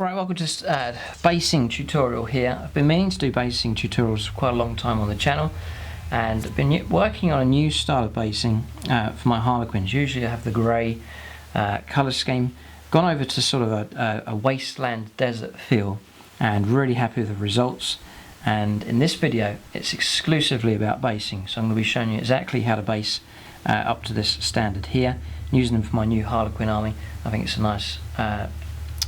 Right, welcome to this basing tutorial here. I've been meaning to do basing tutorials for quite a long time on the channel, and I've been working on a new style of basing for my harlequins. Usually I have the grey colour scheme. Gone over to sort of a wasteland desert feel, and really happy with the results. And in this video it's exclusively about basing, so I'm going to be showing you exactly how to base up to this standard here, using them for my new harlequin army. I think it's a nice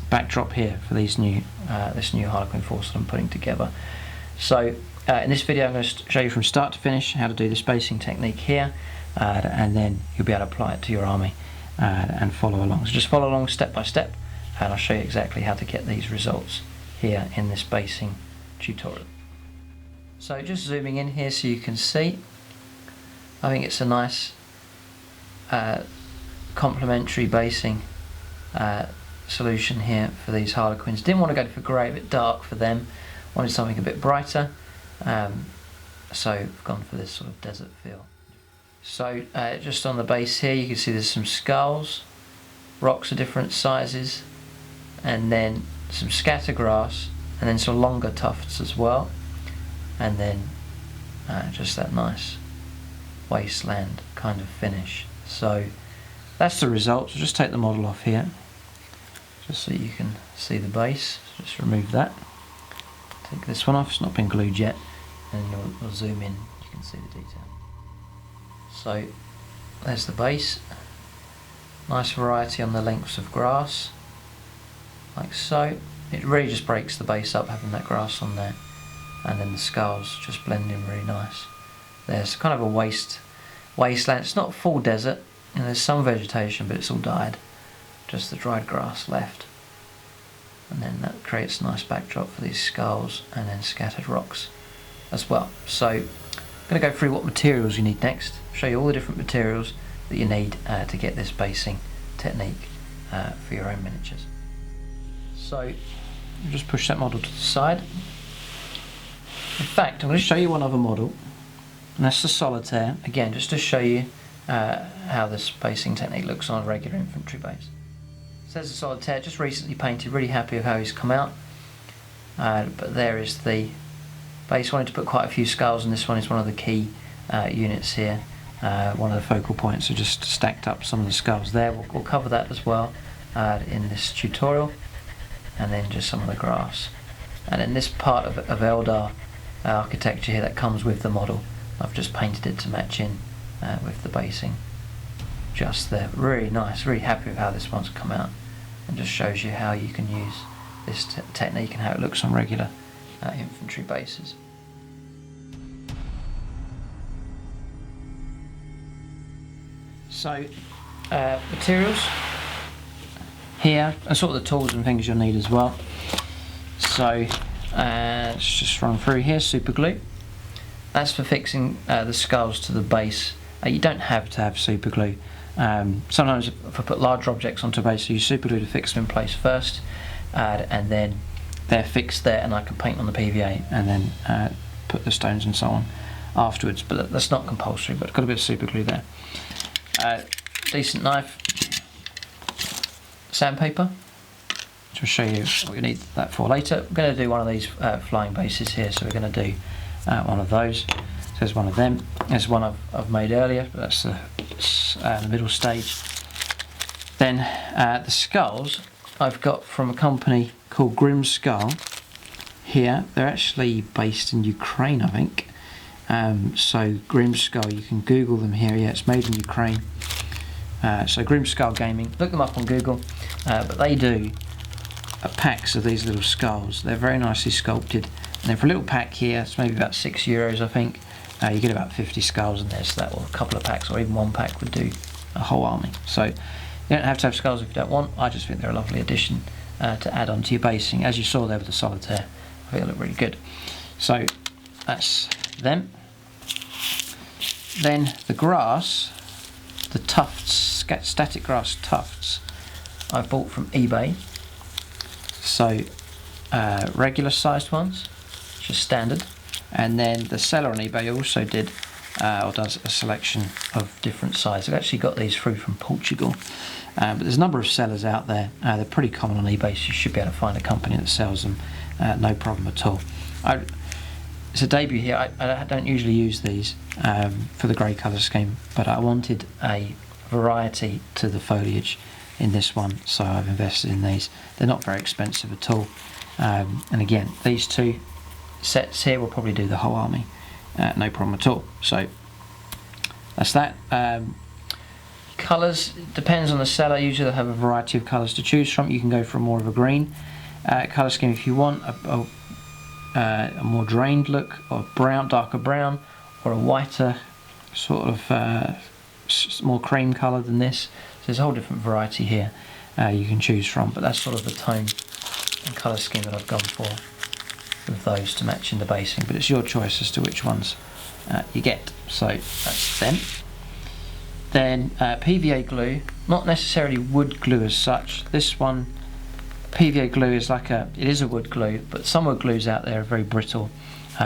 backdrop here for these this new harlequin force that I'm putting together. So in this video I'm going to show you from start to finish how to do this basing technique here, and then you'll be able to apply it to your army and follow along. So just follow along step by step, and I'll show you exactly how to get these results here in this basing tutorial. So just zooming in here so you can see, I think it's a nice complementary basing solution here for these harlequins. Didn't want to go for grey, a bit dark for them, wanted something a bit brighter, so I've gone for this sort of desert feel. So just on the base here you can see there's some skulls, rocks of different sizes, and then some scatter grass, and then some longer tufts as well, and then just that nice wasteland kind of finish. So that's the result. So just take the model off here just so you can see the base. So just remove that, take this one off, it's not been glued yet, and you'll zoom in, you can see the detail. So there's the base, nice variety on the lengths of grass like so. It really just breaks the base up having that grass on there, and then the skulls just blend in really nice. There's kind of a wasteland. It's not full desert, and there's some vegetation, but it's all died, just the dried grass left, and then that creates a nice backdrop for these skulls and then scattered rocks as well. So I'm going to go through what materials you need next, show you all the different materials that you need to get this basing technique for your own miniatures. So just push that model to the side. In fact, I'm going to show you one other model, and that's the solitaire, again just to show you how this basing technique looks on a regular infantry base. So there's the solitaire, just recently painted, really happy with how he's come out, but there is the base. Wanted to put quite a few skulls, and this one is one of the key units here, one of the focal points. So just stacked up some of the skulls there. We'll cover that as well in this tutorial, and then just some of the grass. And in this part of Eldar architecture here that comes with the model, I've just painted it to match in with the basing just there. Really nice, really happy with how this one's come out, and just shows you how you can use this technique and how it looks on regular infantry bases. So materials here, and sort of the tools and things you'll need as well. So let's just run through here. Super glue, that's for fixing the skulls to the base. You don't have to have super glue. Sometimes if I put larger objects onto a base, I use super glue to fix them in place first, and then they're fixed there, and I can paint on the PVA and then put the stones and so on afterwards, but that's not compulsory, but I've got a bit of super glue there. Decent knife, sandpaper, which I'll show you what you need that for later. I'm going to do one of these flying bases here, so we're going to do one of those. So there's one of them. There's one I've made earlier, but that's the middle stage. Then the skulls I've got from a company called Grim Skull here. They're actually based in Ukraine, I think. So Grim Skull, you can Google them here. Yeah, it's made in Ukraine. So Grim Skull Gaming, look them up on Google, but they do packs of these little skulls. They're very nicely sculpted, and then for a little pack here, it's maybe about €6 I think, you get about 50 skulls in there, so that, or a couple of packs, or even one pack would do a whole army. So you don't have to have skulls if you don't want. I just think they're a lovely addition to add on to your basing. As you saw there with the solitaire, I think they look really good. So that's them. Then the grass, the tufts, static grass tufts, I bought from eBay. So regular sized ones, just standard, and then the seller on eBay also did or does a selection of different sizes. I've actually got these through from Portugal, but there's a number of sellers out there. They're pretty common on eBay, so you should be able to find a company that sells them, no problem at all. It's a debut here. I don't usually use these for the grey colour scheme, but I wanted a variety to the foliage in this one, so I've invested in these. They're not very expensive at all, and again, these two sets here will probably do the whole army, no problem at all. So that's that. Colours, depends on the seller. Usually they'll have a variety of colours to choose from. You can go for more of a green colour scheme if you want, a more drained look, or brown, darker brown, or a whiter sort of more cream colour than this. So there's a whole different variety here you can choose from, but that's sort of the tone and colour scheme that I've gone for with those to match in the basing, but it's your choice as to which ones you get. So that's them. Then PVA glue, not necessarily wood glue as such. This one, PVA glue, is it is a wood glue, but some wood glues out there are very brittle.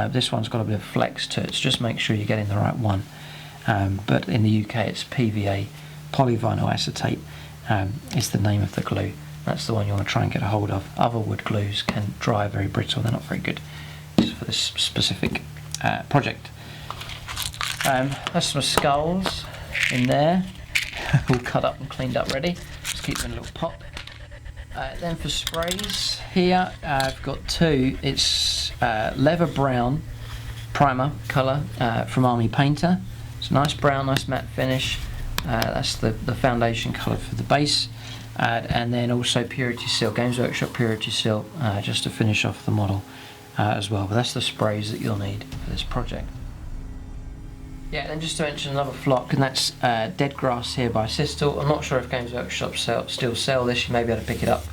This one's got a bit of flex to it, so just make sure you're getting the right one. But in the UK it's PVA polyvinyl acetate is the name of the glue. That's the one you want to try and get a hold of. Other wood glues can dry very brittle, they're not very good for this specific project. There's some skulls in there, all cut up and cleaned up ready. Just keep them in a little pot. Then for sprays here, I've got two. It's leather brown primer colour from Army Painter. It's a nice brown, nice matte finish. That's the foundation colour for the base. And then also Purity Seal, Games Workshop Purity Seal, just to finish off the model as well. But that's the sprays that you'll need for this project. Yeah, and then just to mention another flock, and that's Dead Grass here by Sistel. I'm not sure if Games Workshop still sell this. You may be able to pick it up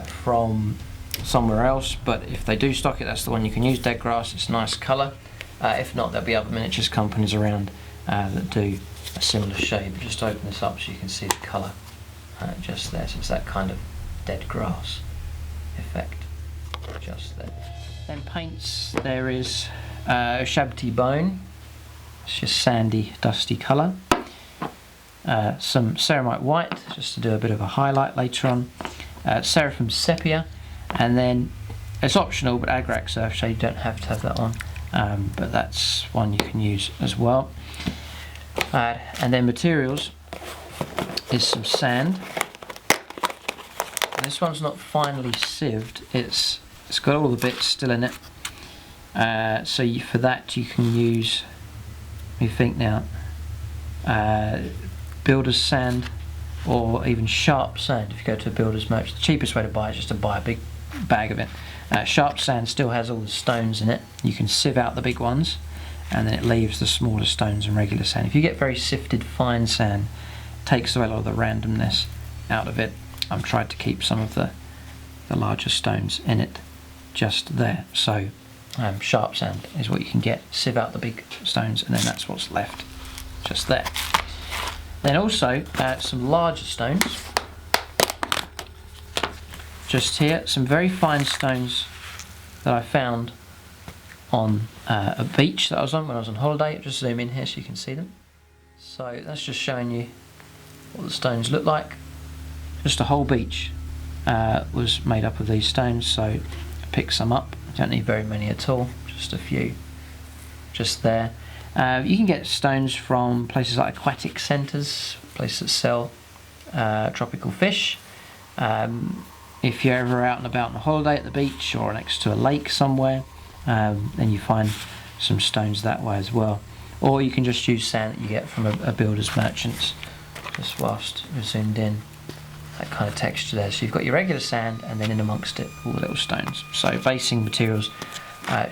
from somewhere else, but if they do stock it, that's the one you can use. Dead Grass, it's a nice colour. If not, there'll be other miniatures companies around that do a similar shade. But just open this up so you can see the colour just there. So it's that kind of dead grass effect just there. Then paints, there is Ushabti Bone. It's just sandy, dusty colour. Some Ceremite White, just to do a bit of a highlight later on. Seraphim Sepia, and then it's optional, but Agrax Earthshade, you don't have to have that on, but that's one you can use as well. And then materials is some sand. And this one's not finely sieved, it's got all the bits still in it. So for that you can use, let me think now, builder's sand or even sharp sand if you go to a builder's merch. The cheapest way to buy it is just to buy a big bag of it. Sharp sand still has all the stones in it. You can sieve out the big ones and then it leaves the smaller stones and regular sand. If you get very sifted fine sand, it takes away a lot of the randomness out of it. I've tried to keep some of the larger stones in it just there. So sharp sand is what you can get. Sieve out the big stones and then that's what's left just there. Then also some larger stones just here, some very fine stones that I found on a beach that I was on when I was on holiday. I'll just zoom in here so you can see them. So that's just showing you what the stones look like. Just a whole beach was made up of these stones, so I picked some up. I don't need very many at all, just a few just there. You can get stones from places like aquatic centres, places that sell tropical fish. If you're ever out and about on a holiday at the beach or next to a lake somewhere, then you find some stones that way as well. Or you can just use sand that you get from a builder's merchants, just whilst you're zoomed in. That kind of texture there. So you've got your regular sand and then in amongst it all the little stones. So basing materials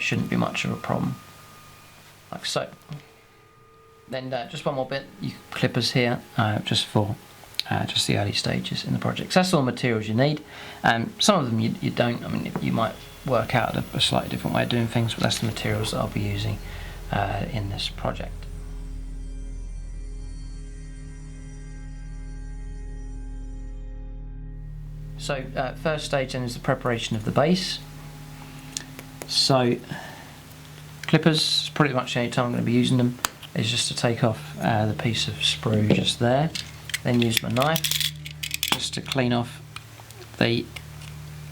shouldn't be much of a problem. Like so. Then just one more bit, clippers here, just for just the early stages in the project. So that's all the materials you need. Some of them you don't. I mean, you might work out a slightly different way of doing things, but that's the materials that I'll be using in this project. So first stage then is the preparation of the base. So clippers is pretty much the only time I'm going to be using them. is just to take off the piece of sprue just there, then use my knife just to clean off the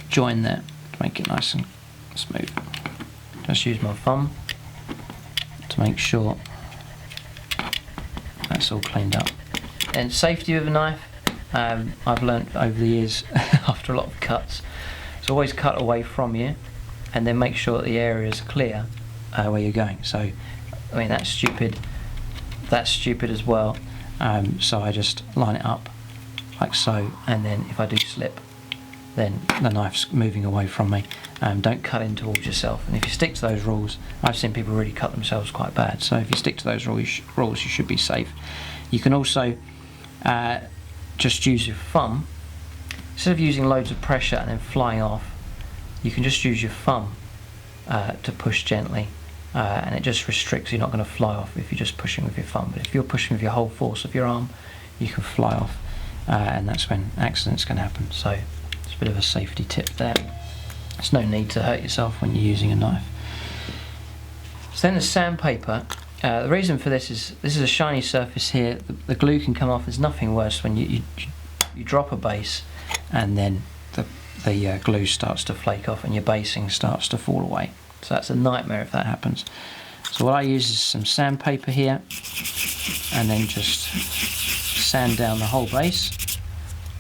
join there to make it nice and smooth. Just use my thumb to make sure that's all cleaned up. And safety with a knife, I've learnt over the years after a lot of cuts, so always cut away from you and then make sure that the area is clear where you're going. So I mean, that's stupid as well, so I just line it up like so, and then if I do slip, then the knife's moving away from me. Don't cut in towards yourself, and if you stick to those rules, I've seen people really cut themselves quite bad, so if you stick to those rules you should be safe. You can also just use your thumb. Instead of using loads of pressure and then flying off, you can just use your thumb to push gently, and it just restricts. You're not going to fly off if you're just pushing with your thumb, but if you're pushing with your whole force of your arm, you can fly off, and that's when accidents can happen. So it's a bit of a safety tip there. There's no need to hurt yourself when you're using a knife. So then the sandpaper, the reason for this is a shiny surface here. The glue can come off. There's nothing worse when you drop a base and then the glue starts to flake off and your basing starts to fall away. So that's a nightmare if that happens. So what I use is some sandpaper here, and then just sand down the whole base.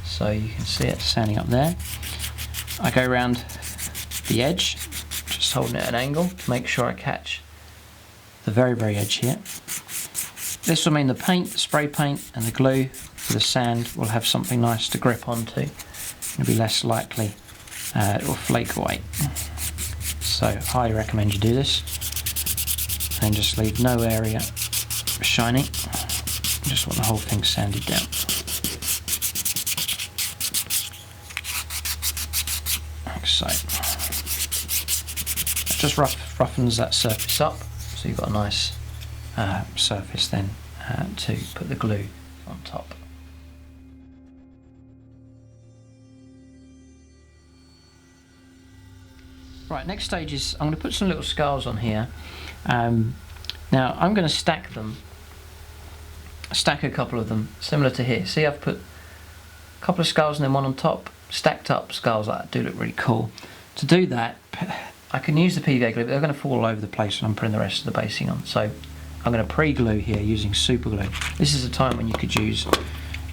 So you can see it sanding up there. I go around the edge, just holding it at an angle to make sure I catch the very, very edge here. This will mean the paint, the spray paint and the glue for the sand will have something nice to grip onto. It'll be less likely it will flake away. So I highly recommend you do this, and just leave no area shiny. Just want the whole thing sanded down. Like so. It just roughens that surface up, so you've got a nice surface then to put the glue on top. Right, next stage is I'm going to put some little skulls on here. Now I'm going to stack a couple of them similar to here. See, I've put a couple of skulls and then one on top, stacked up skulls like that do look really cool. To do that, I can use the PVA glue, but they're going to fall all over the place when I'm putting the rest of the basing on. So I'm going to pre-glue here using super glue. This is a time when you could use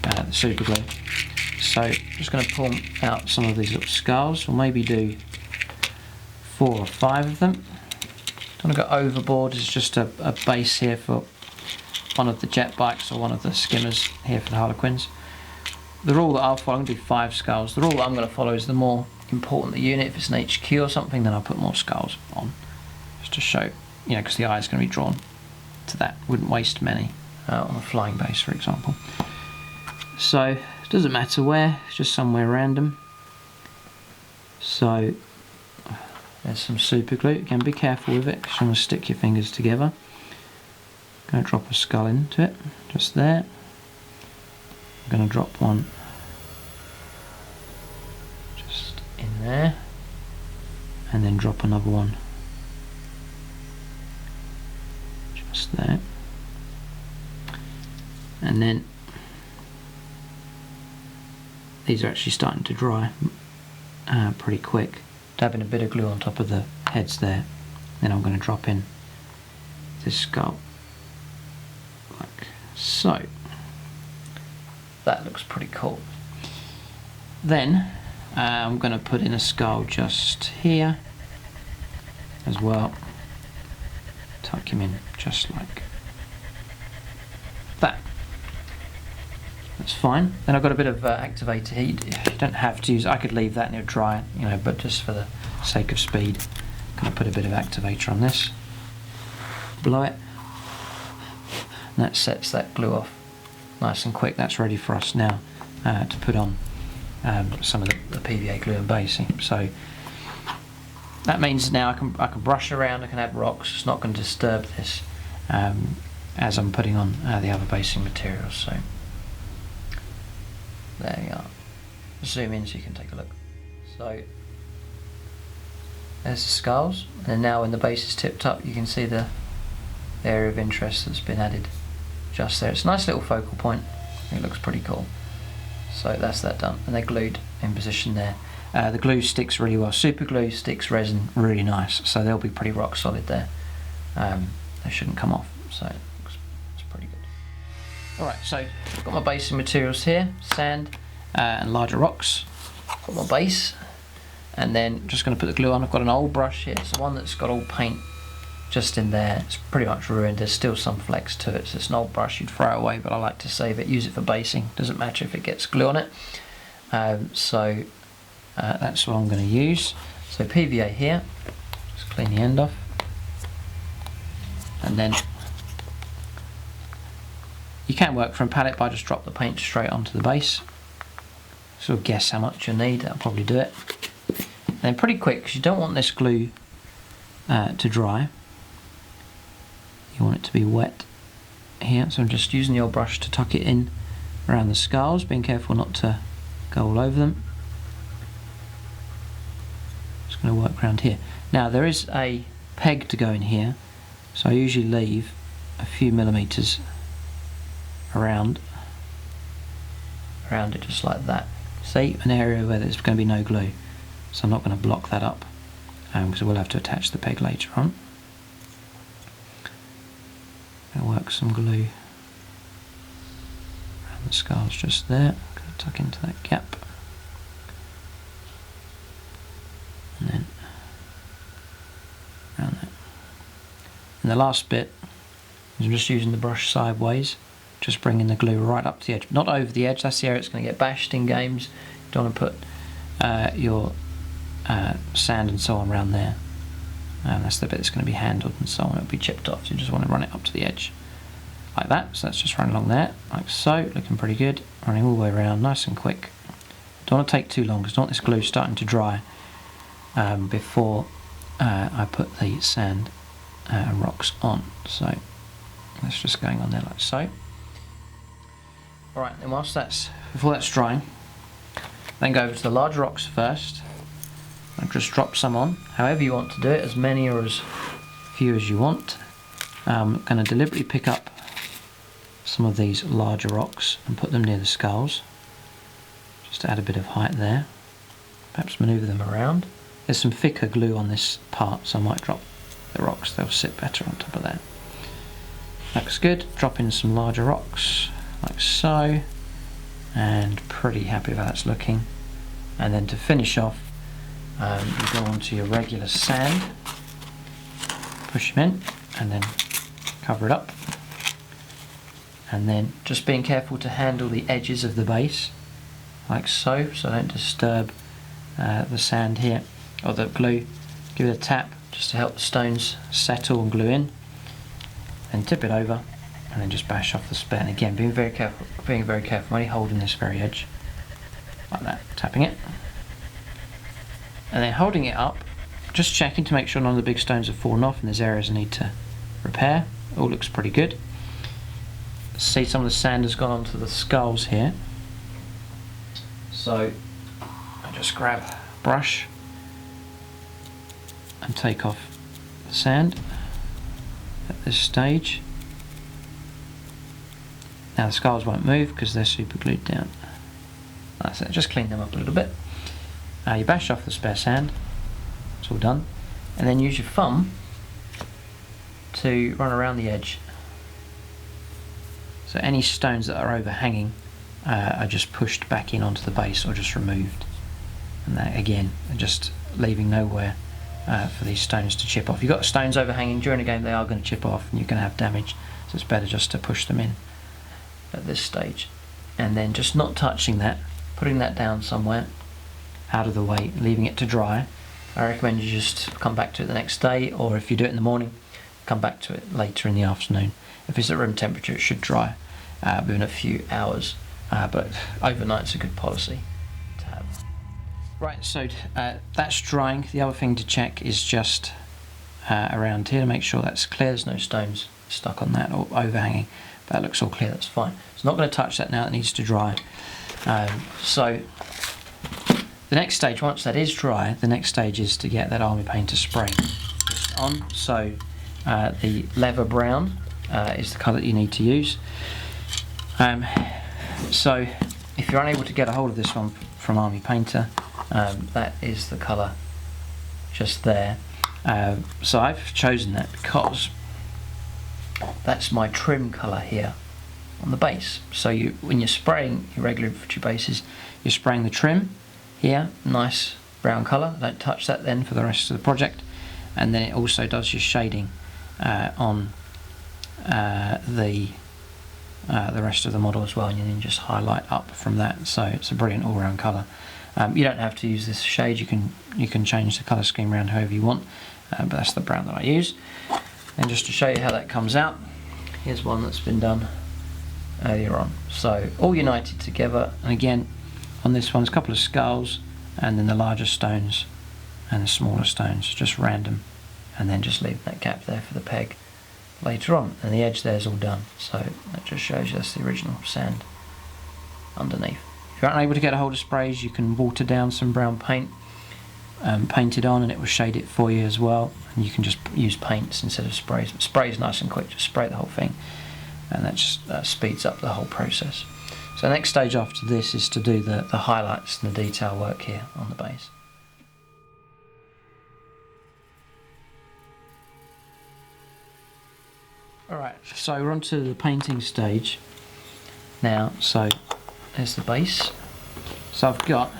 the super glue. So I'm just going to pull out some of these little skulls. We'll maybe do 4 or 5 of them. Don't want to go overboard. It's just a base here for one of the jet bikes or one of the skimmers here for the Harlequins. The rule that I'll follow, I'm going to do 5 skulls. The rule that I'm going to follow is the more important the unit. If it's an HQ or something, then I'll put more skulls on, just to show, you know, because the eye is going to be drawn to that. Wouldn't waste many on a flying base, for example. So it doesn't matter where, it's just somewhere random. So there's some super glue. Again, be careful with it because you want to stick your fingers together. I'm going to drop a skull into it, just there. I'm going to drop one just in there, and then drop another one just there. And then these are actually starting to dry pretty quick. Dabbing a bit of glue on top of the heads there. Then I'm going to drop in this skull like so. That looks pretty cool. Then I'm going to put in a skull just here as well. Tuck him in just like that. That's fine. Then I've got a bit of activator heat. You don't have to use, I could leave that and it would dry, you know, but just for the sake of speed, I'm going to put a bit of activator on this. Blow it. And that sets that glue off nice and quick. That's ready for us now to put on some of the PVA glue and basing. So that means now I can brush around, I can add rocks. It's not going to disturb this as I'm putting on the other basing materials. So there we are. Zoom in so you can take a look. So there's the skulls, and now when the base is tipped up, you can see the the area of interest that's been added just there. It's a nice little focal point. It looks pretty cool. So that's that done, and they're glued in position there. The glue sticks really well. Super glue sticks resin really nice, so they'll be pretty rock solid there. They shouldn't come off, so it's pretty good. Alright, so I've got my basing materials here, sand and larger rocks. Got my base, and then just going to put the glue on. I've got an old brush here. It's the one that's got all paint just in there. It's pretty much ruined. There's still some flecks to it, so it's an old brush. You'd throw it away, but I like to save it, use it for basing. Doesn't matter if it gets glue on it. So that's what I'm going to use. So PVA here, just clean the end off, and then you can work from palette by just drop the paint straight onto the base. Sort of guess how much you need, that'll probably do it. And then pretty quick, because you don't want this glue to dry. You want it to be wet here, so I'm just using the old brush to tuck it in around the skulls, being careful not to go all over them. Just going to work around here. Now there is a peg to go in here, so I usually leave a few millimeters around it, just like that. See, an area where there's going to be no glue, so I'm not going to block that up, because we'll have to attach the peg later on. I'm going to work some glue around the skulls just there. Going to tuck into that gap, and then around that. And the last bit is I'm just using the brush sideways, just bringing the glue right up to the edge, not over the edge. That's the area that's going to get bashed in games. You don't want to put your sand and so on around there. That's the bit that's going to be handled and so on. It'll be chipped off, so you just want to run it up to the edge like that. So that's just running along there like so, looking pretty good, running all the way around nice and quick. Don't want to take too long because I don't want this glue starting to dry before I put the sand and rocks on. So that's just going on there like so. Alright, then before that's drying, then go over to the large rocks first. And just drop some on, however you want to do it, as many or as few as you want. I'm going to deliberately pick up some of these larger rocks and put them near the skulls, just to add a bit of height there. Perhaps manoeuvre them around. There's some thicker glue on this part, so I might drop the rocks, they'll sit better on top of that. Looks good. Drop in some larger rocks, like so, and pretty happy with how that's looking. And then to finish off, you go onto your regular sand, push them in, and then cover it up. And then just being careful to handle the edges of the base, like so don't disturb the sand here, or the glue. Give it a tap just to help the stones settle and glue in. Then tip it over, and then just bash off the spare. And again, being very careful. I'm only holding this very edge, like that, tapping it. And then holding it up, just checking to make sure none of the big stones have fallen off and there's areas I need to repair. All looks pretty good. See, some of the sand has gone onto the skulls here. So I just grab a brush and take off the sand at this stage. Now the skulls won't move because they're super glued down. That's it, just clean them up a little bit. You bash off the spare sand, it's all done, and then use your thumb to run around the edge. So any stones that are overhanging are just pushed back in onto the base or just removed. And that again, just leaving nowhere for these stones to chip off. If you've got stones overhanging during a game, they are going to chip off and you're going to have damage, so it's better just to push them in at this stage. And then just not touching that, putting that down somewhere out of the way, leaving it to dry. I recommend you just come back to it the next day, or if you do it in the morning, come back to it later in the afternoon. If it's at room temperature, it should dry within a few hours, but overnight's a good policy to have. Right, so that's drying. The other thing to check is just around here to make sure that's clear, there's no stones stuck on that or overhanging. But that looks all clear, that's fine. So not going to touch that now, it needs to dry. So the next stage, once that is dry, the next stage is to get that army painter spray on. So the leather brown is the colour that you need to use. So if you're unable to get a hold of this one from Army Painter, that is the colour just there. So I've chosen that because that's my trim colour here on the base. So when you're spraying your regular infantry bases, you're spraying the trim here, nice brown colour. Don't touch that then for the rest of the project. And then it also does your shading on the rest of the model as well, and you then just highlight up from that. So it's a brilliant all-round colour. You don't have to use this shade. You can change the colour scheme around however you want, but that's the brown that I use. And just to show you how that comes out, here's one that's been done earlier on. So all united together, and again on this one, there's a couple of skulls, and then the larger stones and the smaller stones, just random, and then just leave that gap there for the peg later on, and the edge there's all done. So that just shows you that's the original sand underneath. If you're unable to get a hold of sprays, you can water down some brown paint, paint it on, and it will shade it for you as well. And you can just use paints instead of sprays. But spray is nice and quick, just spray the whole thing, and that just speeds up the whole process. So the next stage after this is to do the highlights and the detail work here on the base. Alright, so we're on to the painting stage now. So there's the base. So I've got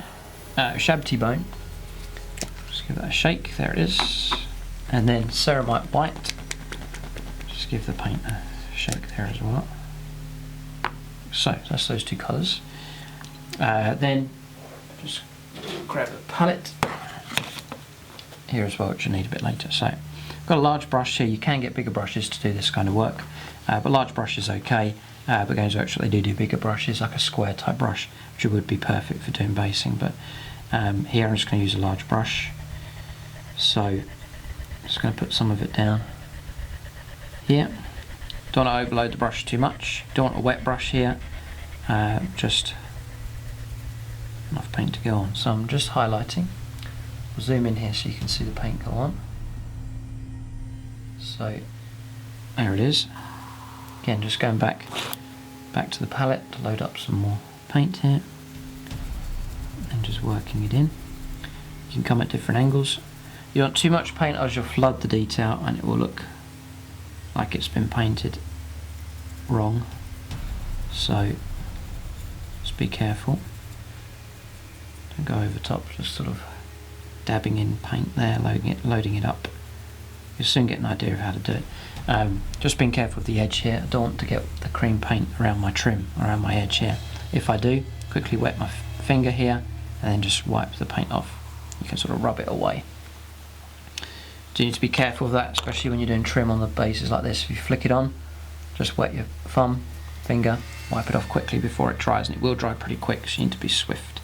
Ushabti Bone. Just give that a shake, there it is. And then Ceremite White. Just give the paint a shake there as well. So that's those two colours. Then just grab a palette here as well, which you need a bit later. So I've got a large brush here. You can get bigger brushes to do this kind of work, but large brush is okay. But Games Workshop, they do bigger brushes, like a square type brush, which would be perfect for doing basing. But here I'm just going to use a large brush. So I'm just going to put some of it down here. Don't want to overload the brush too much. Don't want a wet brush here. Just enough paint to go on. So I'm just highlighting. I'll zoom in here so you can see the paint go on. So there it is. Again, just going back to the palette to load up some more paint here, and just working it in. You can come at different angles. You don't want too much paint, as you'll flood the detail and it will look like it's been painted wrong. So just be careful. Don't go over top, just sort of dabbing in paint there, loading it up. You'll soon get an idea of how to do it. Just being careful with the edge here. I don't want to get the cream paint around my trim, around my edge here. If I do, quickly wet my finger here and then just wipe the paint off. You can sort of rub it away. So you need to be careful of that, especially when you're doing trim on the bases like this. If you flick it on, just wet your thumb, finger, wipe it off quickly before it dries, and it will dry pretty quick, so you need to be swift.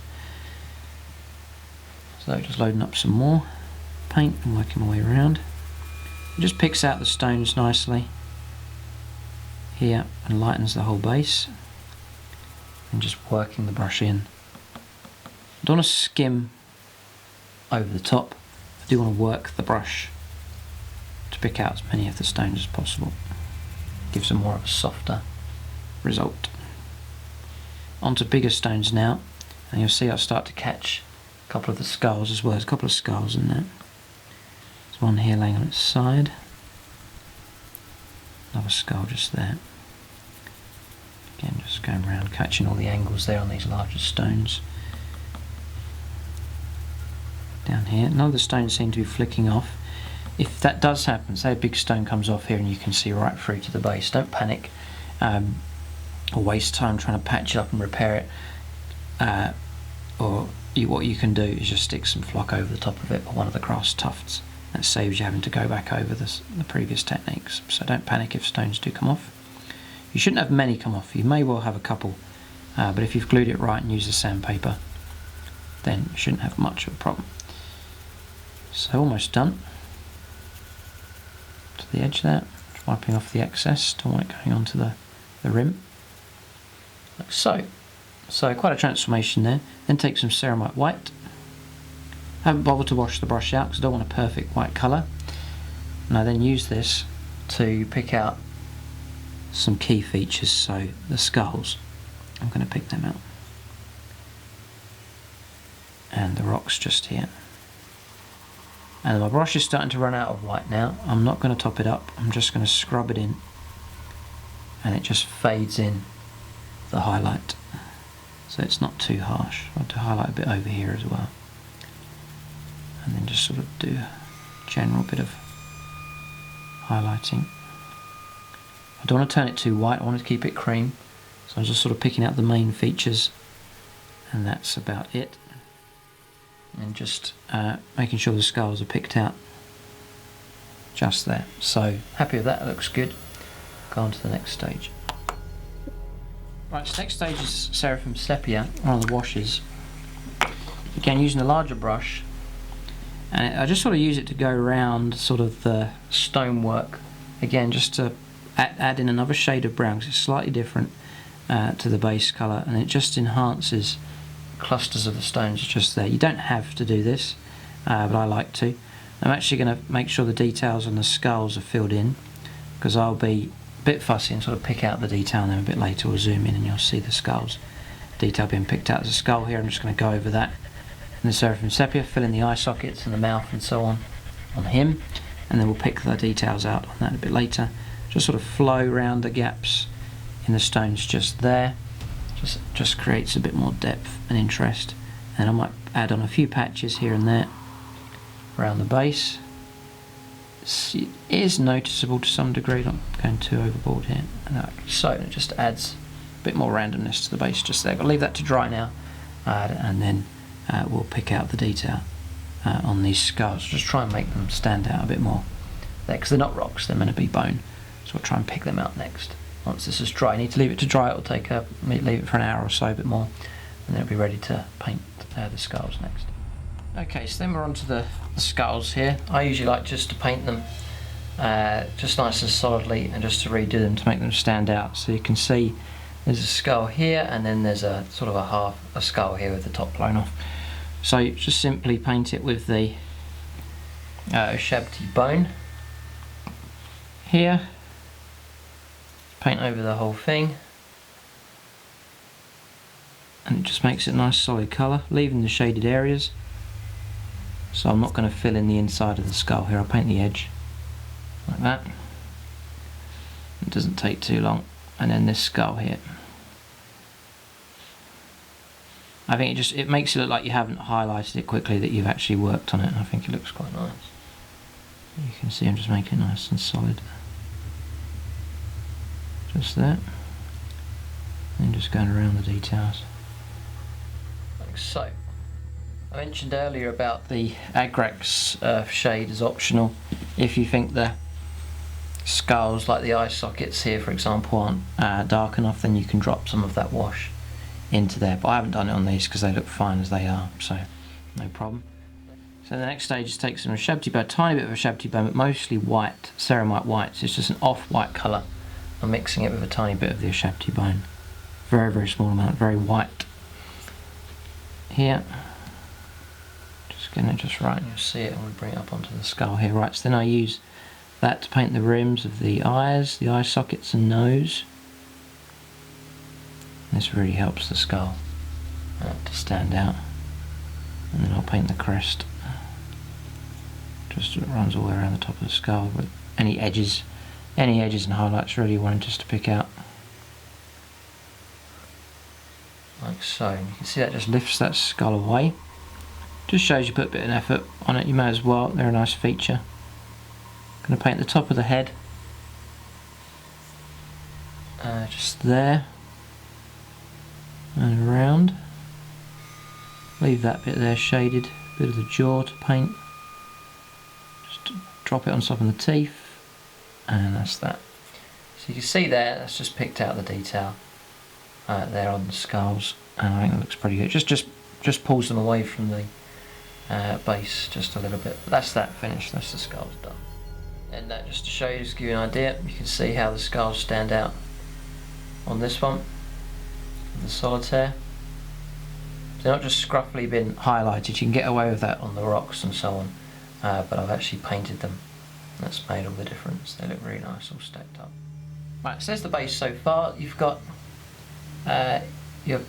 So just loading up some more paint and working my way around. It just picks out the stones nicely here and lightens the whole base, and just working the brush in. I don't want to skim over the top. I do want to work the brush to pick out as many of the stones as possible. Gives them more of a softer result. Onto bigger stones now, and you'll see I'll start to catch a couple of the skulls as well. There's a couple of skulls in there. There's one here laying on its side. Another skull just there. Again, just going around catching all the angles there on these larger stones. Down here, none of the stones seem to be flicking off. If that does happen, say a big stone comes off here and you can see right through to the base, don't panic or waste time trying to patch it up and repair it. What you can do is just stick some flock over the top of it, or one of the grass tufts. That saves you having to go back over the previous techniques. So don't panic if stones do come off. You shouldn't have many come off. You may well have a couple, but if you've glued it right and used the sandpaper, then you shouldn't have much of a problem. So almost done. To the edge there, just wiping off the excess, don't want it going onto the rim. Like so. So quite a transformation there. Then take some Ceremite White. I haven't bothered to wash the brush out because I don't want a perfect white colour. And I then use this to pick out some key features. So the skulls, I'm going to pick them out, and the rocks just here. And my brush is starting to run out of white now. I'm not going to top it up, I'm just going to scrub it in, and it just fades in the highlight, so it's not too harsh. I want to highlight a bit over here as well, and then just sort of do a general bit of highlighting. I don't want to turn it too white, I want to keep it cream, so I'm just sort of picking out the main features, and that's about it. And just making sure the skulls are picked out just there. So happy with that, it looks good. Go on to the next stage. Right, so next stage is Seraphim Sepia, one of the washes. Again, using a larger brush, and I just sort of use it to go around sort of the stonework. Again, just to add in another shade of brown, because it's slightly different to the base colour, and it just enhances clusters of the stones just there. You don't have to do this, but I like to. I'm actually going to make sure the details on the skulls are filled in, because I'll be a bit fussy and sort of pick out the detail, and then a bit later we'll zoom in and you'll see the skulls detail being picked out. As a skull here, I'm just going to go over that in the Seraphim Sepia, fill in the eye sockets and the mouth and so on him, and then we'll pick the details out on that a bit later. Just sort of flow around the gaps in the stones just there. Just creates a bit more depth and interest, and I might add on a few patches here and there around the base. It is noticeable to some degree, not going too overboard here. So it just adds a bit more randomness to the base just there. I'll leave that to dry now, and then we'll pick out the detail on these skulls. Just try and make them stand out a bit more there, because they're not rocks, they're meant to be bone. So we'll try and pick them out next. Once this is dry, you need to leave it to dry. It'll take leave it for an hour or so, a bit more, and then it'll be ready to paint the skulls next. Okay, so then we're on to the skulls here. I usually like just to paint them just nice and solidly, and just to redo them to make them stand out. So you can see there's a skull here, and then there's a sort of a skull here with the top blown off. So you just simply paint it with the Ushabti Bone here. Paint over the whole thing, and it just makes it a nice solid colour, leaving the shaded areas. So I'm not going to fill in the inside of the skull here, I'll paint the edge like that. It doesn't take too long. And then this skull here, I think it makes it look like you haven't highlighted it quickly, that you've actually worked on it. I think it looks quite nice. You can see I'm just making it nice and solid. Just there, and just going around the details like so. I mentioned earlier about the Agrax Earthshade is optional. If you think the skulls, like the eye sockets here for example, aren't dark enough, then you can drop some of that wash into there, but I haven't done it on these because they look fine as they are, so no problem. So the next stage is take some Ushabti Bone, a tiny bit of Ushabti Bone, but mostly white, Ceremite White, so it's just an off-white colour. I'm mixing it with a tiny bit of the Ushabti Bone, very, very small amount, very white here. Just getting it just right, and you'll see it when we bring it up onto the skull here. Right, so then I use that to paint the rims of the eyes, the eye sockets and nose. This really helps the skull to stand out. And then I'll paint the crest, just so it runs all the way around the top of the skull, with any edges and highlights really wanting just to pick out. Like so. And you can see that just lifts that skull away. Just shows you put a bit of effort on it, you may as well, they're a nice feature. I'm going to paint the top of the head, just there, and around. Leave that bit there shaded, bit of the jaw to paint. Just drop it on top of the teeth, and that's that. So you can see there, that's just picked out the detail there on the skulls, and I think that looks pretty good. Just pulls them away from the base just a little bit. That's that finished, that's the skulls done. And that just to show you, just give you an idea, you can see how the skulls stand out on this one, the solitaire. They're not just scruffily been highlighted, you can get away with that on the rocks and so on, but I've actually painted them That's made all the difference. They look really nice all stacked up. Right, so there's the base so far. You've got your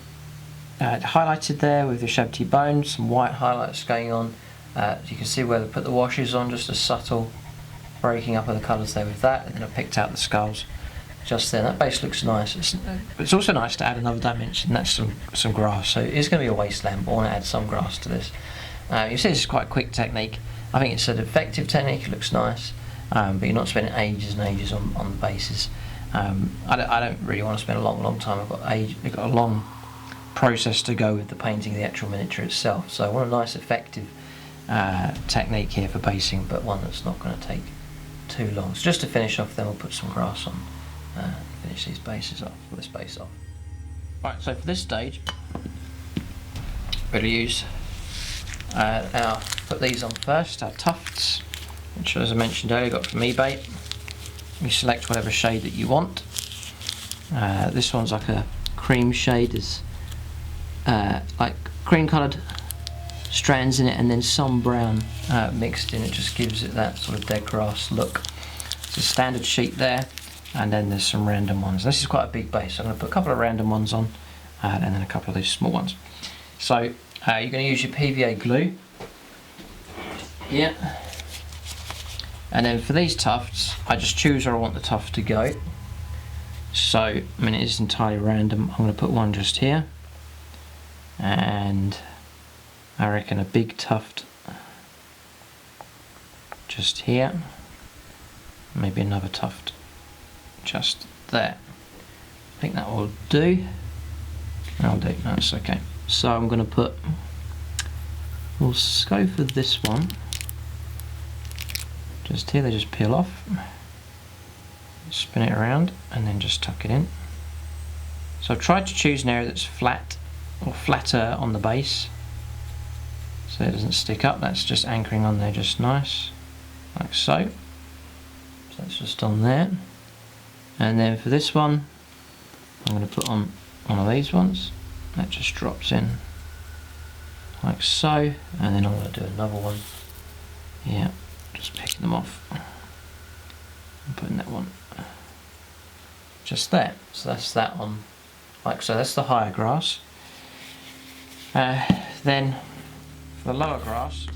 highlighted there with your Ushabti Bone, some white highlights going on. You can see where they put the washes on, just a subtle breaking up of the colours there with that, and then I picked out the skulls just there. That base looks nice. It's also nice to add another dimension. That's some grass. So it's going to be a wasteland, but I want to add some grass to this. You see this is quite a quick technique. I think it's an effective technique. It looks nice, but you're not spending ages and ages on the bases. I don't really want to spend a long time. I've got a long process to go with the painting of the actual miniature itself. So I want a nice effective technique here for basing, but one that's not going to take too long. So just to finish off, then we'll put some grass on. Finish these bases off, this base off. Right, so for this stage, we're going to use put these on first, our Tufts, which as I mentioned earlier, got from eBay. You select whatever shade that you want. This one's like a cream shade, there's like cream coloured strands in it, and then some brown mixed in. It just gives it that sort of dead grass look. It's a standard sheet there. And then there's some random ones. This is quite a big base, so I'm going to put a couple of random ones on and then a couple of these small ones. So you're going to use your PVA glue here, and then for these tufts I just choose where I want the tuft to go. So I mean, it is entirely random. I'm going to put one just here, and I reckon a big tuft just here, maybe another tuft just there. I think that will do. That'll do, that's okay. So I'm going to we'll go for this one. Just here, they just peel off. Spin it around and then just tuck it in. So I've tried to choose an area that's flat or flatter on the base, so it doesn't stick up. That's just anchoring on there just nice, like so. So that's just on there. And then for this one, I'm going to put on one of these ones. That just drops in like so. And then I'm going to do another one. Yeah, just picking them off and putting that one just there. So that's that on, like so. That's the higher grass. Then for the lower grass,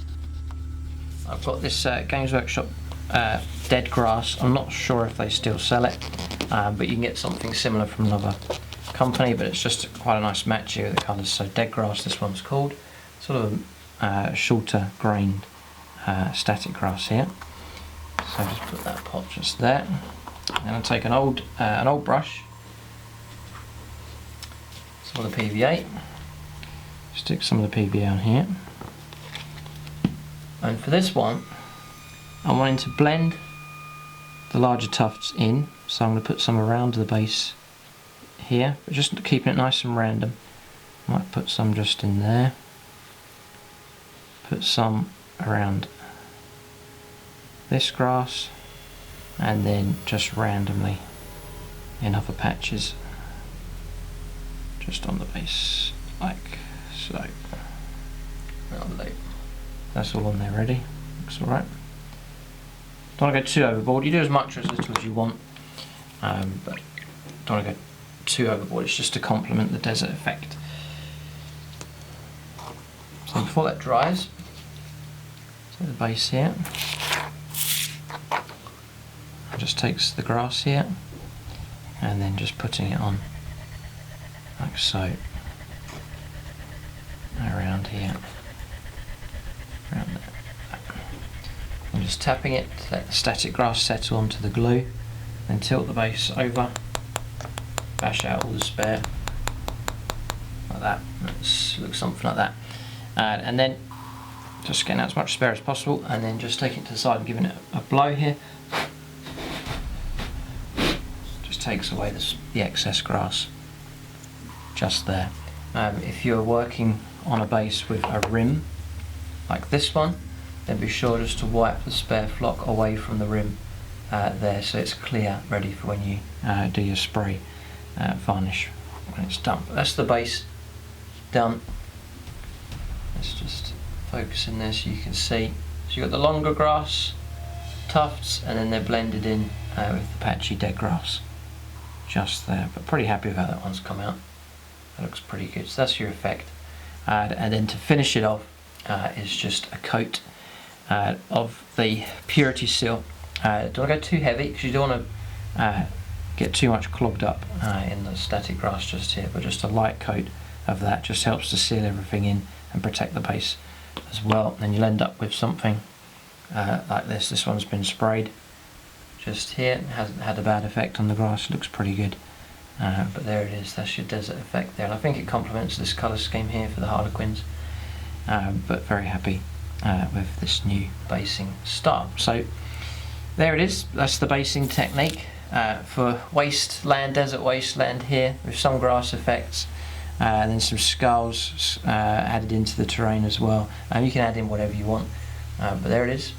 I've got this Games Workshop dead grass. I'm not sure if they still sell it, but you can get something similar from another company, but it's just quite a nice match here with the colours. So dead grass, this one's called, sort of shorter grained static grass here. So just put that pot just there, and I'll take an old brush, some of the PVA, stick some of the PVA on here, and for this one I'm wanting to blend the larger tufts in, so I'm going to put some around the base here, but just keeping it nice and random. Might put some just in there, put some around this grass, and then just randomly in other patches just on the base, like so. That's all on there ready, looks alright. Don't want to go too overboard. You do as much or as little as you want, but don't want to go too overboard. It's just to complement the desert effect. So before that dries, so the base here, just takes the grass here and then just putting it on like so, around here, around there. I'm just tapping it to let the static grass settle onto the glue, then tilt the base over, bash out all the spare, like that. Looks something like that. And then just getting out as much spare as possible, and then just taking it to the side and giving it a blow here. Just takes away the excess grass just there. If you're working on a base with a rim like this one, then be sure just to wipe the spare flock away from the rim there, so it's clear, ready for when you do your spray varnish when it's done. But that's the base done. Let's just focus in there so you can see. So you've got the longer grass tufts, and then they're blended in with the patchy dead grass just there. But pretty happy with how that one's come out. That looks pretty good. So that's your effect. And then to finish it off is just a coat of the purity seal. Don't want to go too heavy because you don't want to get too much clogged up in the static grass just here, but just a light coat of that just helps to seal everything in and protect the base as well. And you'll end up with something like this. This one's been sprayed just here. It hasn't had a bad effect on the grass. It looks pretty good. But there it is. That's your desert effect there. And I think it complements this colour scheme here for the Harlequins. But very happy with this new basing style. So there it is. That's the basing technique for wasteland, desert wasteland here, with some grass effects. And then some skulls added into the terrain as well. You can add in whatever you want, but there it is.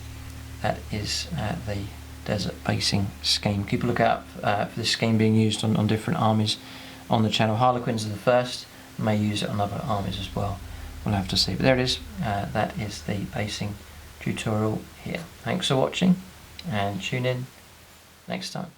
That is the desert basing scheme. Keep a look out for this scheme being used on different armies on the channel. Harlequins are the first, may use it on other armies as well. We'll have to see. But there it is. That is the basing tutorial here. Thanks for watching, and tune in next time.